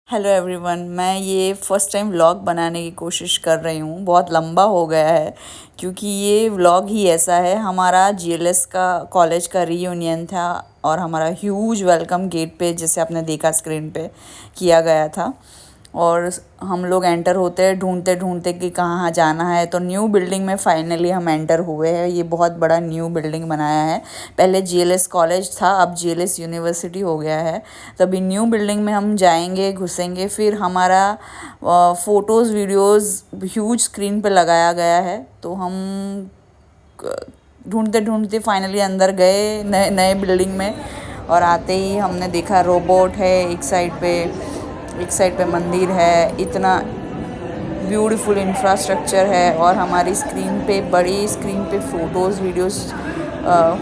Hello everyone, मैं ये first time vlog बनाने की कोशिश कर रही हूँ। बहुत लंबा हो गया है क्योंकि ये व्लॉग ही ऐसा है। हमारा जीएलएस का कॉलेज का रीयूनियन था और हमारा ह्यूज वेलकम गेट पे, जैसे आपने देखा स्क्रीन पे, किया गया था। और हम लोग एंटर होते हैं ढूंढते ढूंढते कि कहाँ जाना है, तो न्यू बिल्डिंग में फाइनली हम एंटर हुए हैं। ये बहुत बड़ा न्यू बिल्डिंग बनाया है। पहले जीएलएस कॉलेज था, अब जीएलएस यूनिवर्सिटी हो गया है। तभी न्यू बिल्डिंग में हम जाएंगे, घुसेंगे, फिर हमारा फ़ोटोज़ वीडियोज़ ह्यूज स्क्रीन पे लगाया गया है। तो हम ढूंढते ढूंढते फाइनली अंदर गए नए नए बिल्डिंग में। और आते ही हमने देखा रोबोट है एक साइड पे मंदिर है। इतना ब्यूटीफुल इंफ्रास्ट्रक्चर है और हमारी स्क्रीन पे, बड़ी स्क्रीन पे फ़ोटोज़ वीडियोज़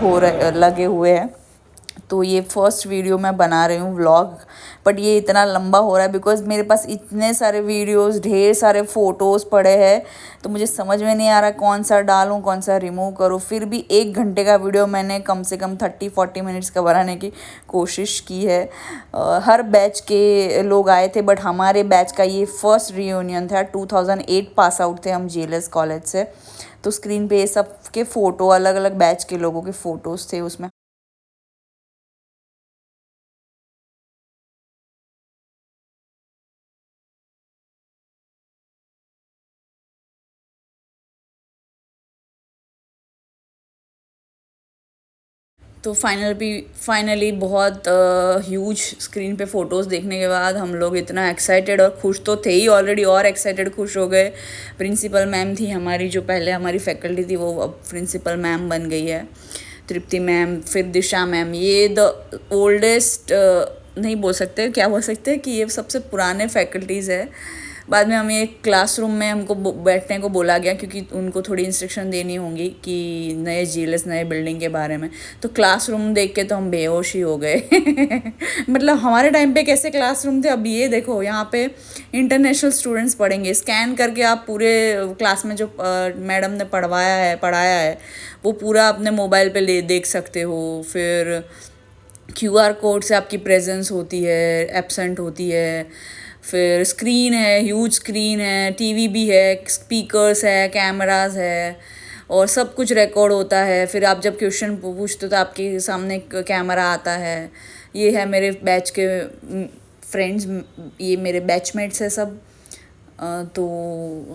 हो रहे लगे हुए हैं। तो ये फर्स्ट वीडियो मैं बना रही हूँ व्लॉग, बट ये इतना लंबा हो रहा है बिकॉज़ मेरे पास इतने सारे वीडियोस, ढेर सारे फ़ोटोज़ पड़े हैं। तो मुझे समझ में नहीं आ रहा कौन सा डालूँ, कौन सा रिमूव करूँ। फिर भी 1 घंटे का वीडियो मैंने कम से कम 30-40 मिनट्स का बनाने की कोशिश की है। हर बैच के लोग आए थे, बट हमारे बैच का ये फर्स्ट रीयूनियन था। 2008 पास आउट थे हम जीएलएस कॉलेज से। तो स्क्रीन पे ये सब के फ़ोटो, अलग अलग बैच के लोगों के फ़ोटोज़ थे उसमें। तो फाइनली बहुत ह्यूज स्क्रीन पे फ़ोटोज़ देखने के बाद हम लोग इतना एक्साइटेड और खुश तो थे ही ऑलरेडी, और एक्साइटेड खुश हो गए। प्रिंसिपल मैम थी हमारी, जो पहले हमारी फैकल्टी थी, वो अब प्रिंसिपल मैम बन गई है, तृप्ति मैम। फिर दिशा मैम, ये द ओल्डेस्ट नहीं बोल सकते, क्या बोल सकते हैं कि ये सबसे पुराने फैकल्टीज़ है। बाद में हमें एक क्लासरूम में हमको बैठने को बोला गया क्योंकि उनको थोड़ी इंस्ट्रक्शन देनी होंगी कि नए जीएलएस, नए बिल्डिंग के बारे में। तो क्लासरूम देख के तो हम बेहोश ही हो गए। मतलब हमारे टाइम पे कैसे क्लासरूम थे, अब ये देखो, यहाँ पे इंटरनेशनल स्टूडेंट्स पढ़ेंगे। स्कैन करके आप पूरे क्लास में जो मैडम ने पढ़ाया है वो पूरा अपने मोबाइल पे ले देख सकते हो। फिर क्यूआर कोड से आपकी प्रेजेंस होती है, एब्सेंट होती है। फिर स्क्रीन है, ह्यूज स्क्रीन है, टीवी भी है, स्पीकर्स है, कैमरास है, और सब कुछ रिकॉर्ड होता है। फिर आप जब क्वेश्चन पूछते हो तो आपके सामने कैमरा आता है। ये है मेरे बैच के फ्रेंड्स, ये मेरे बैचमेट्स है सब। तो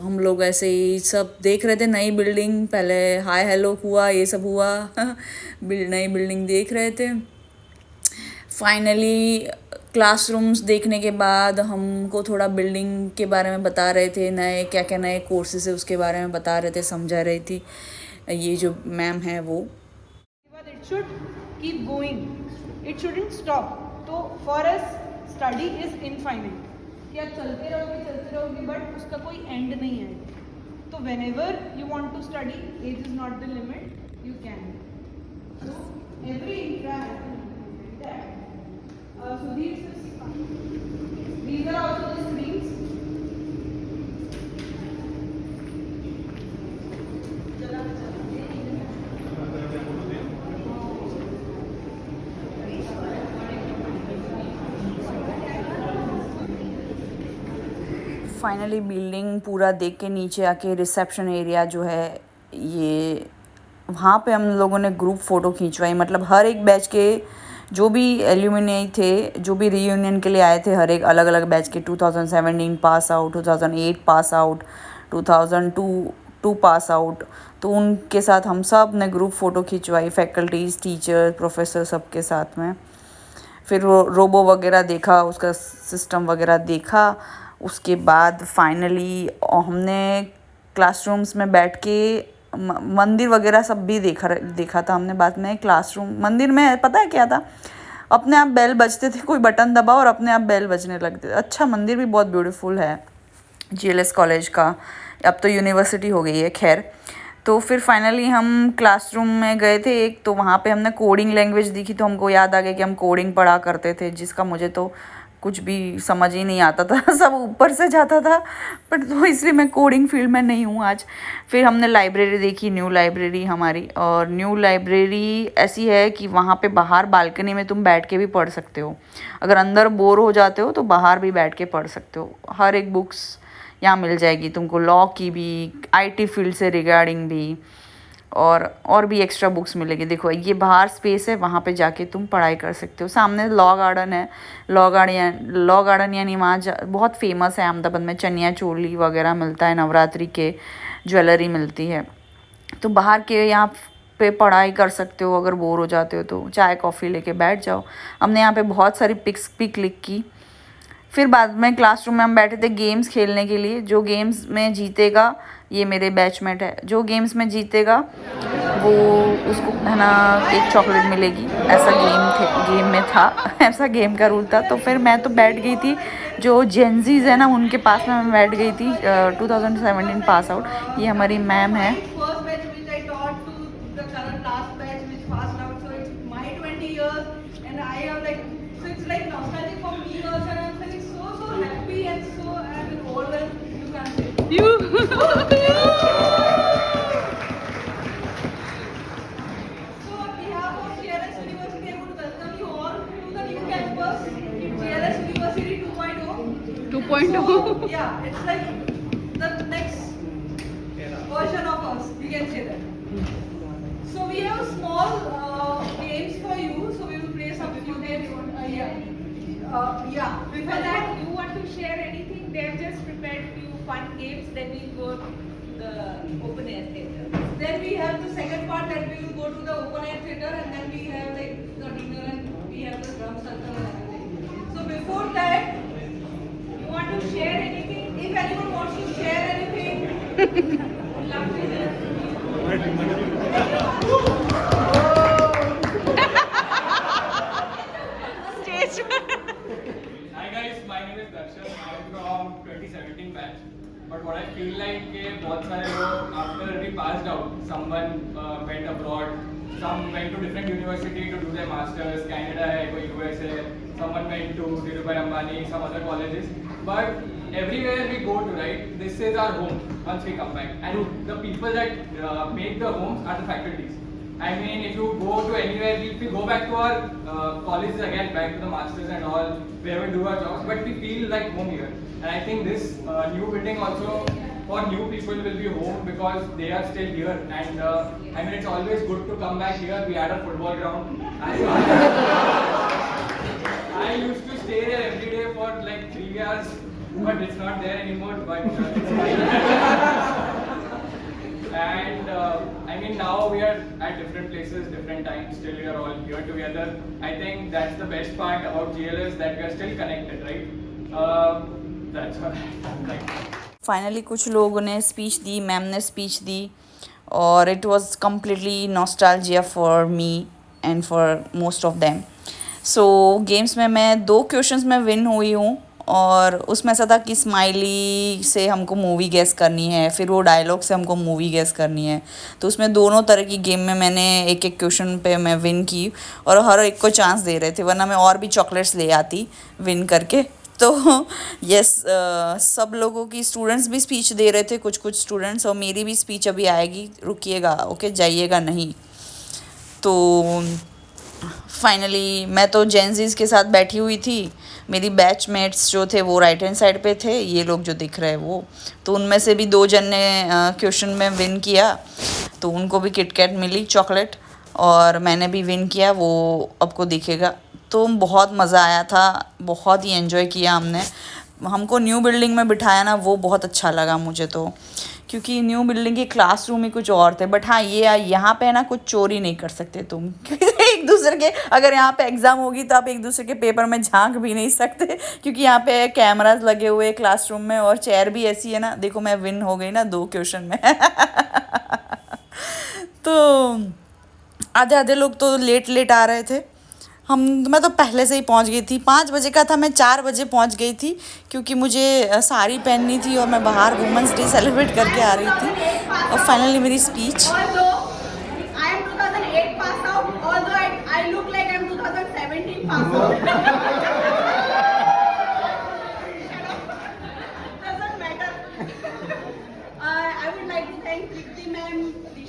हम लोग ऐसे ही सब देख रहे थे नई बिल्डिंग। पहले हाय हेलो हुआ, ये सब हुआ। नई बिल्डिंग देख रहे थे। फाइनली क्लासरूम्स देखने के बाद हमको थोड़ा बिल्डिंग के बारे में बता रहे थे, नए क्या क्या नए कोर्सेज है उसके बारे में बता रहे थे, समझा रही थी ये जो मैम है वो। It should keep going. It shouldn't stop. तो for us study is infinite. कि आप चलते रहोगे बट उसका कोई एंड नहीं है। तो whenever you want to study, age is not the limit. You can. So every infra has to implement that. So these are also the screens. Finally building पूरा देख के नीचे आके रिसेप्शन एरिया जो है, ये वहाँ पे हम लोगों ने ग्रुप फ़ोटो खींचवाई। मतलब हर एक बैच के जो भी एल्यूमिनी थे, जो भी रीयूनियन के लिए आए थे, हर एक अलग अलग बैच के, 2017 pass out, 2008 pass out, 2002 pass out. तो उनके साथ हम सब ने ग्रुप फ़ोटो खिंचवाई, फैकल्टीज़, टीचर, प्रोफेसर, सबके साथ में। फिर वो रोबो वगैरह देखा, उसका सिस्टम वगैरह देखा। उसके बाद फाइनली हमने क्लासरूम्स में बैठ के मंदिर वगैरह सब भी देखा था हमने। बाद में क्लासरूम मंदिर में पता है क्या था, अपने आप बेल बजते थे, कोई बटन दबाओ और अपने आप बेल बजने लगते थे। अच्छा, मंदिर भी बहुत ब्यूटीफुल है जीएलएस कॉलेज का। अब तो यूनिवर्सिटी हो गई है, खैर। तो फिर फाइनली हम क्लासरूम में गए थे एक, तो वहाँ पे हमने कोडिंग लैंग्वेज दिखी, तो हमको याद आ गया कि हम कोडिंग पढ़ा करते थे, जिसका मुझे तो कुछ भी समझ ही नहीं आता था सब ऊपर से जाता था, बट तो इसलिए मैं कोडिंग फील्ड में नहीं हूँ आज। फिर हमने लाइब्रेरी देखी, न्यू लाइब्रेरी हमारी, और न्यू लाइब्रेरी ऐसी है कि वहाँ पे बाहर बालकनी में तुम बैठ के भी पढ़ सकते हो। अगर अंदर बोर हो जाते हो तो बाहर भी बैठ के पढ़ सकते हो। हर एक बुक्स यहाँ मिल जाएगी तुमको, लॉ की भी, IT फील्ड से रिगार्डिंग भी, और भी एक्स्ट्रा बुक्स मिलेगी। देखो ये बाहर स्पेस है, वहाँ पे जाके तुम पढ़ाई कर सकते हो। सामने लॉ गार्डन है, लॉ गार्डन यानी वहाँ बहुत फेमस है अहमदाबाद में, चनिया चोली वगैरह मिलता है, नवरात्रि के ज्वेलरी मिलती है। तो बाहर के यहाँ पे पढ़ाई कर सकते हो। अगर बोर हो जाते हो तो चाय कॉफ़ी लेके बैठ जाओ। हमने यहाँ पे बहुत सारी पिक क्लिक की। फिर बाद में क्लासरूम में हम बैठे थे गेम्स खेलने के लिए। जो गेम्स में जीतेगा, ये मेरे बैचमेट है, जो गेम्स में जीतेगा वो उसको है ना एक चॉकलेट मिलेगी, ऐसा गेम में था ऐसा गेम का रूल था। तो फिर मैं तो बैठ गई थी, जो जेंजीज है ना उनके पास में मैं बैठ गई थी। 2017 पास आउट, ये हमारी मैम है। So, yeah, it's like the next version of us, we can say that. So we have small games for you. So we will play some few games. Yeah. Before that, you want to share anything? They have just prepared few fun games. Then we go to the open air theatre. Then we have the second part that we will go to the open air theatre, and then we have like the dinner and we have the drum circle and everything. So before that, want to share anything? If anyone wants to share anything, love to hear. Stage. Hi guys, my name is Darshan. I am from 2017 batch. But what I feel like कि बहुत सारे लोग after we passed out, someone went abroad, some went to different university to do their masters. Canada है, कोई US है. Someone went to Dhirubhai Ambani, some other colleges. But everywhere we go to, right, this is our home once we come back. And the people that make the homes are the faculties. I mean, if you go to anywhere, if we go back to our colleges again, back to the masters and all, where we do our jobs, but we feel like home here. And I think this new building also for new people will be home because they are still here. And I mean, it's always good to come back here. We had a football ground. I used to stay there every day for like 3 hours, but it's not there anymore. But it's fine. And I mean, now we are at different places, different times. Still, we are all here together. I think that's the best part about GLS, that we are still connected, right? That's what I like. Finally कुछ लोगों ने speech दी, ma'am ने speech दी, और it was completely nostalgia for me and for most of them. So games में मैं 2 questions में win हुई हूँ, और उसमें ऐसा था कि स्माइली से हमको मूवी गेस करनी है, फिर वो डायलॉग से हमको मूवी गेस करनी है। तो उसमें दोनों तरह की गेम में मैंने एक क्वेश्चन पे मैं विन की, और हर एक को चांस दे रहे थे, वरना मैं और भी चॉकलेट्स ले आती विन करके। तो यस, सब लोगों की स्टूडेंट्स भी स्पीच दे रहे थे, कुछ स्टूडेंट्स, और मेरी भी स्पीच अभी आएगी, रुकिएगा, ओके, जाइएगा नहीं। तो फाइनली मैं तो जेंजीज के साथ बैठी हुई थी, मेरी बैचमेट्स जो थे वो राइट हैंड साइड पे थे, ये लोग जो दिख रहे हैं वो, तो उनमें से भी 2 जन ने क्वेश्चन में विन किया, तो उनको भी किटकैट मिली चॉकलेट, और मैंने भी विन किया, वो आपको दिखेगा। तो बहुत मज़ा आया था, बहुत ही एंजॉय किया हमने। हमको न्यू बिल्डिंग में बिठाया ना, वो बहुत अच्छा लगा मुझे तो, क्योंकि न्यू बिल्डिंग के क्लासरूम ही कुछ और थे। बट हाँ, ये यहाँ पे ना कुछ चोरी नहीं कर सकते तुम एक दूसरे के, अगर यहाँ पे एग्ज़ाम होगी तो आप एक दूसरे के पेपर में झांक भी नहीं सकते, क्योंकि यहाँ पे कैमरास लगे हुए हैं क्लासरूम में, और चेयर भी ऐसी है ना। देखो मैं विन हो गई ना 2 क्वेश्चन में तो आधे लोग तो लेट आ रहे थे। मैं तो पहले से ही पहुंच गई थी, 5 बजे का था, मैं 4 बजे पहुंच गई थी, क्योंकि मुझे साड़ी पहननी थी और मैं बाहर वुमेंस डे सेलिब्रेट करके आ रही थी। और फाइनली मेरी स्पीच,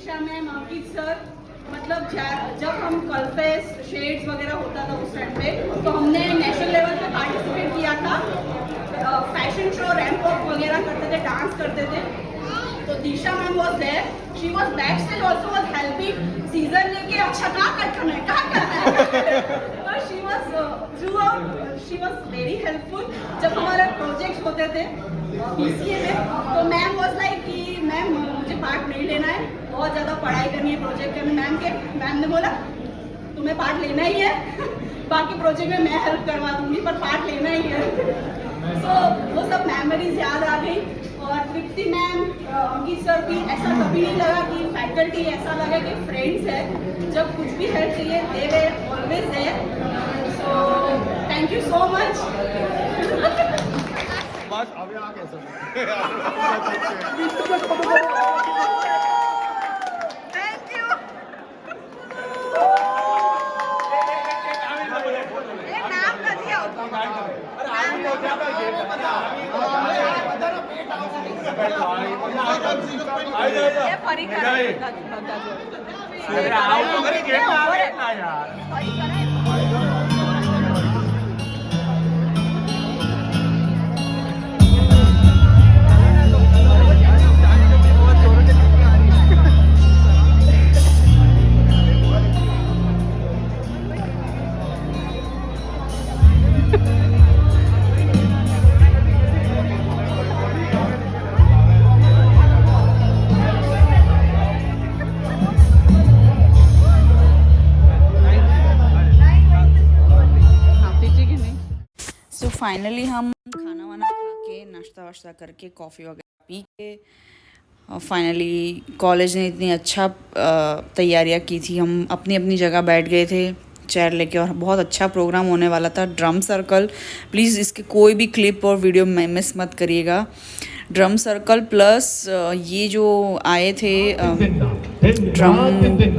दीक्षा मैम, अंकित सर, मतलब जब हम कलफेस्ट शेड्स वगैरह होता था उस टाइम पे, तो हमने नेशनल लेवल पे पार्टिसिपेट किया था, फैशन शो, रैंप वॉक वगैरह करते थे, डांस करते थे। तो Diksha ma'am was there, she was back stage also was helping, season लेके अच्छा कहाँ कट करना है, कहाँ करना है। तो शी वॉज वेरी हेल्पफुल। जब हमारे प्रोजेक्ट्स होते थे BCA में, तो मैम वॉज लाइक कि मैम मुझे पार्ट नहीं लेना है, बहुत ज़्यादा पढ़ाई करनी है प्रोजेक्ट में। मैम ने बोला तुम्हें पार्ट लेना ही है, बाकी प्रोजेक्ट में मैं हेल्प करवा दूंगी, पर पार्ट लेना ही है। सो वो सब मेमोरीज याद आ गई। और तृप्ति मैम, अंकित सर भी, ऐसा कभी नहीं लगा कि फैकल्टी, ऐसा लगा कि फ्रेंड्स है। जब कुछ भी हेल्प चाहिए they way always there. So thank you so much. बस अभी आ गए सब। Thank you. नाम का दिया ये फरी करा सो फाइनली हम खाना वाना खा के, नाश्ता वाश्ता करके, कॉफ़ी वगैरह पी के, और फाइनली कॉलेज ने इतनी अच्छा तैयारियां की थी, हम अपनी अपनी जगह बैठ गए थे चेयर लेके, और बहुत अच्छा प्रोग्राम होने वाला था। ड्रम सर्कल, प्लीज़ इसके कोई भी क्लिप और वीडियो मिस मत करिएगा। ड्रम सर्कल प्लस ये जो आए थे ड्रम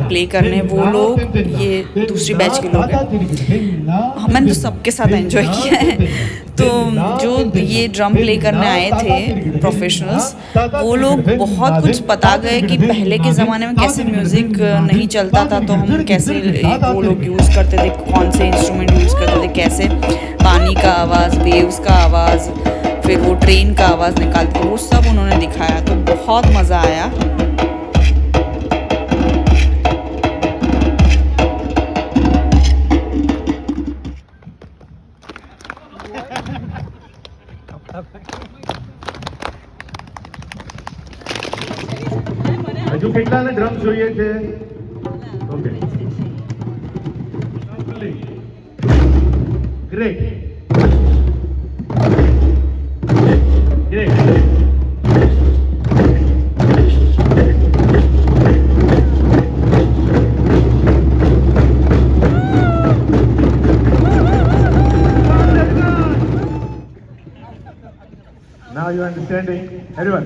प्ले करने वो लोग, ये दूसरी बैच के लोग हैं। मैंने तो सबके साथ एंजॉय किया है। तो जो ये ड्रम प्ले करने आए थे प्रोफेशनल्स, वो लोग बहुत कुछ बता गए कि पहले के ज़माने में कैसे म्यूज़िक नहीं चलता था, तो हम कैसे वो लोग यूज़ करते थे, कौन से इंस्ट्रूमेंट यूज़ करते थे, कैसे पानी का आवाज़, वेव्स का आवाज़, फिर वो ट्रेन का आवाज़ निकालते, वो सब उन्होंने दिखाया। तो बहुत मज़ा आया। હજુ કેટલાને ડ્રમ જોઈએ છે? Okay, great great. Now you understanding, everyone.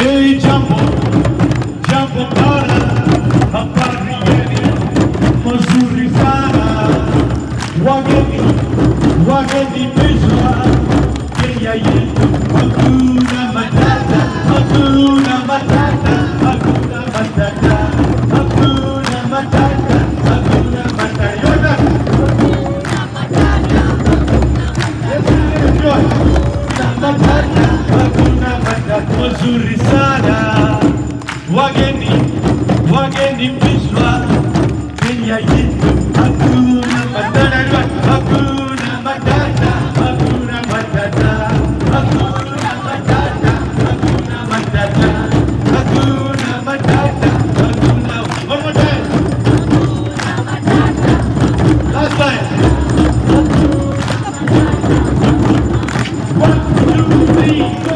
Hey, jump on, Dora, Aparieri, Masuri Sara, Wageni, Peshwa, Kenya Yetu, Hakuna Matata, Hakuna Matata, Hakuna Matata, Hakuna Matata, Hakuna Matata. Yoda! Yes, enjoy. Matata, Hakuna Matata, Masuri Sara, Wageni, Peshwa, Kenya Yetu, Hakuna Matata, Hakuna Matata, Hakuna Matata, Hakuna Matata, Hakuna Matata, Hakuna Matata, Hakuna. One more time. Last time. 1, 2, 3, go.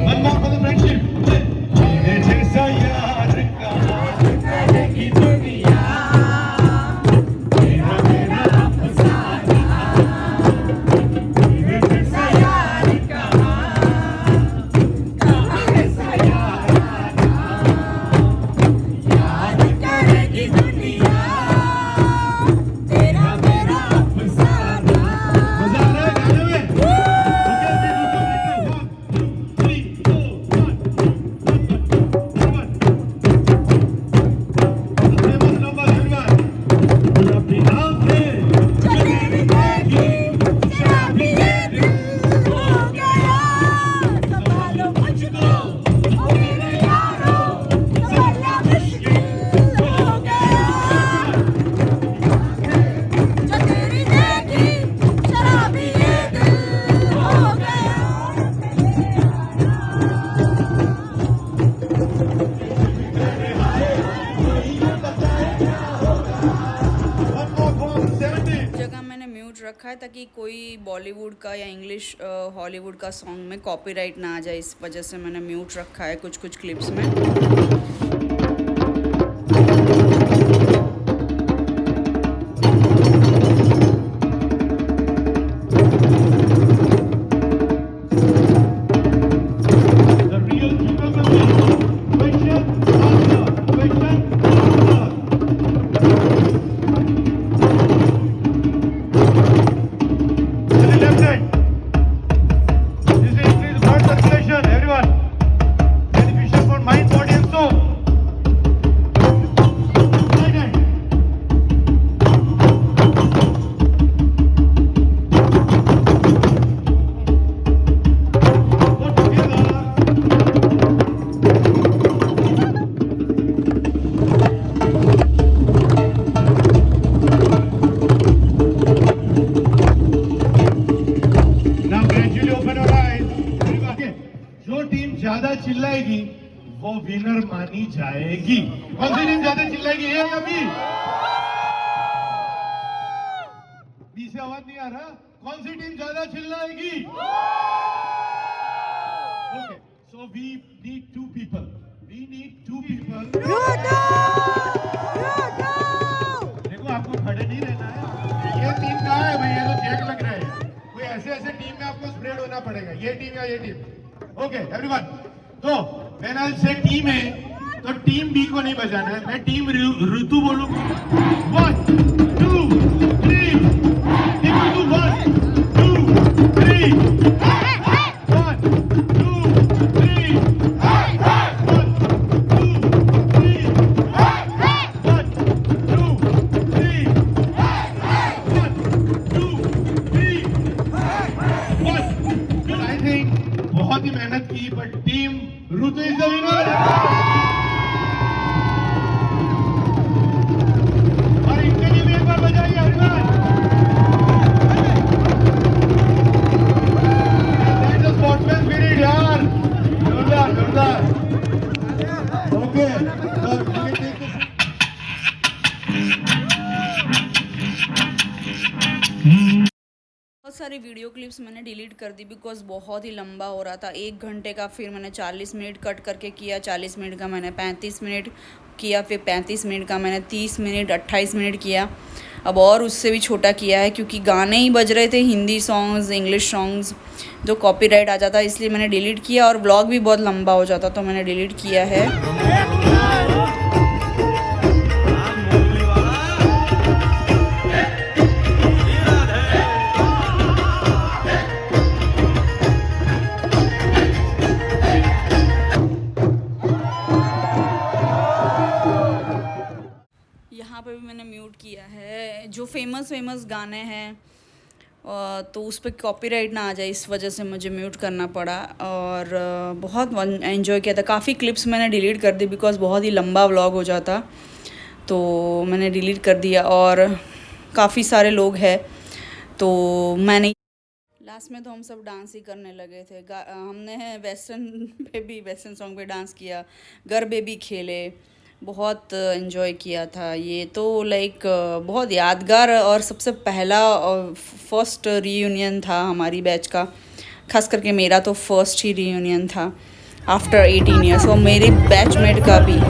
One more for the friendship. मेरे जैसा यार करेगी दुनिया, मेरा मेरा अफसाना, मेरे जैसा यार ऐसा यार याद करेगी दुनिया, तेरा मेरा अफसाना। मजा आ रहा है गाने में? जगह मैंने म्यूट रखा है ताकि कोई बॉलीवुड का या इंग्लिश हॉलीवुड का सॉन्ग में कॉपीराइट ना आ जाए, इस वजह से मैंने म्यूट रखा है कुछ कुछ क्लिप्स में। The real geography. Question, answer. Question, answer. To the left side. This is increase blood circulation. Everyone. Beneficial for mind, body, and soul. Right hand. Go together. Now gradually open your eyes. Okay. जो team ज्यादा चिल्लाएगी वो winner मानी जाएगी। कौन सी team ज्यादा चिल्लाएगी, ए या B? B से आवाज नहीं आ रहा। कौन सी टीम ज्यादा चिल्लाएगी? Okay. So we need two people. We need two people. देखो आपको खड़े नहीं रहना है। ये टीम कहाँ है भाई? ये तो चेक लग रहा है। कोई ऐसे ऐसे टीम में आपको स्प्रेड होना पड़ेगा। ये टीम या ये टीम। Okay everyone. तो व्हेन आई से टीम है तो टीम बी को नहीं बजाना है। मैं टीम ऋतु बोलूंगा। 1, 2, 3। Team Ritu 1, 2, 3। 1, 2, 3। 1, 2, 3। 1, 2, 3। 1, 2, 3। I think बहुत ही मेहनत की but team Ritu is the winner. और इनके लिए भी एक बार बजाइए everyone. That's the sportsman spirit यार। जोरदार। Okay. So you can take this. बहुत सारी वीडियो क्लिप्स मैंने डिलीट कर दी बिकॉज़ बहुत ही लंबा हो रहा था, 1 घंटे का। फिर मैंने 40 मिनट कट करके किया, 40 मिनट का मैंने 35 मिनट किया, फिर 35 मिनट का मैंने 30 मिनट 28 मिनट किया। अब और उससे भी छोटा किया है क्योंकि गाने ही बज रहे थे, हिंदी सॉन्ग्स, इंग्लिश सॉन्ग्स, जो कॉपीराइट आ जाता, इसलिए मैंने डिलीट किया। और व्लॉग भी बहुत लंबा हो जाता तो मैंने डिलीट किया है। यहाँ पे भी मैंने म्यूट किया है। जो फेमस गाने हैं तो उस पर कॉपीराइट ना आ जाए, इस वजह से मुझे म्यूट करना पड़ा। और बहुत एंजॉय किया था। काफ़ी क्लिप्स मैंने डिलीट कर दी बिकॉज़ बहुत ही लंबा व्लॉग हो जाता, तो मैंने डिलीट कर दिया। और काफ़ी सारे लोग हैं तो मैंने लास्ट में तो हम सब डांस ही करने लगे थे। हमने वेस्टर्न सॉन्ग पे डांस किया, गरबे भी खेले, बहुत एंजॉय किया था। ये तो लाइक बहुत यादगार और सबसे पहला और फर्स्ट रीयूनियन था हमारी बैच का। खास करके मेरा तो फर्स्ट ही रीयूनियन था आफ्टर 18 ईयर्स, और मेरी बैचमेट का भी।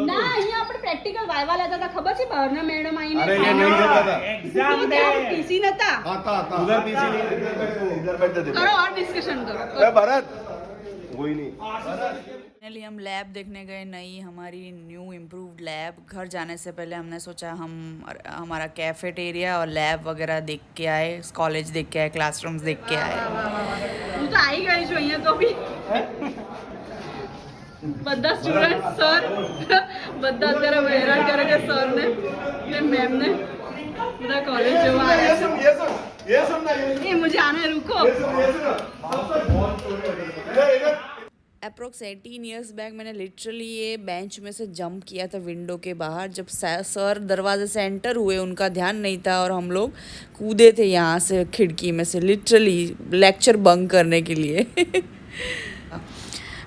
ના અહીંયા આપણે પ્રેક્ટિકલ વાયવા લેતા હતા, ખબર છે? બહારના મેડમ આવીને अरे ये नहीं देता था એક્ઝામ દે પીસી નતા आता उधर पीछे नहीं इधर बैठ दे કરો और डिस्कशन करो। अरे भरत वही नहीं। फाइनली हम लैब देखने गए, नई हमारी न्यू इम्प्रूव्ड लैब। घर जाने से पहले हमने सोचा हम हमारा कैफेटेरिया और लैब वगैरह देख के आए, कॉलेज देख के आए, क्लासरूम्स देख के आए। હું તો આવી ગઈ છું અહીંયા તો બી બધા સ્ટુડન્ટ સર બધા અત્યારે હેરાન કરે છે સરને ને મેમને। पूरा कॉलेज जो आ रहा है। मुझे आना है, रुको। अप्रोक्स 18 ईयर्स बैक मैंने लिटरली ये बेंच में से जंप किया था विंडो के बाहर। जब सर दरवाजे से एंटर हुए, उनका ध्यान नहीं था और हम लोग कूदे थे यहाँ से खिड़की में से, लिटरली लेक्चर बंक करने के लिए।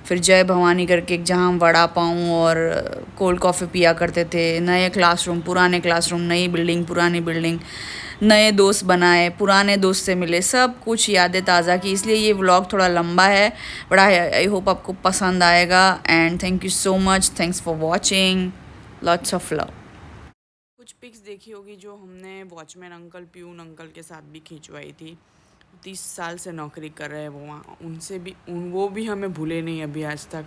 फिर जय भवानी करके एक जहाँ हम वड़ा पाऊँ और कोल्ड कॉफ़ी पिया करते थे। नए क्लासरूम, पुराने क्लासरूम, नई बिल्डिंग, पुरानी बिल्डिंग, नए दोस्त बनाए, पुराने दोस्त से मिले, सब कुछ यादें ताज़ा की। इसलिए ये व्लॉग थोड़ा लंबा है, बट आई होप आपको पसंद आएगा। And thank you so much, thanks for watching, lots of love. कुछ पिक्स देखी होगी जो हमने वॉचमैन अंकल, प्यून अंकल के साथ भी खिंचवाई थी। 30 साल से नौकरी कर रहे हैं वो वहाँ, उनसे भी वो भी हमें भूले नहीं अभी आज तक।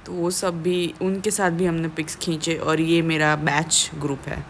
तो वो सब भी, उनके साथ भी हमने पिक्स खींचे और ये मेरा बैच ग्रुप है।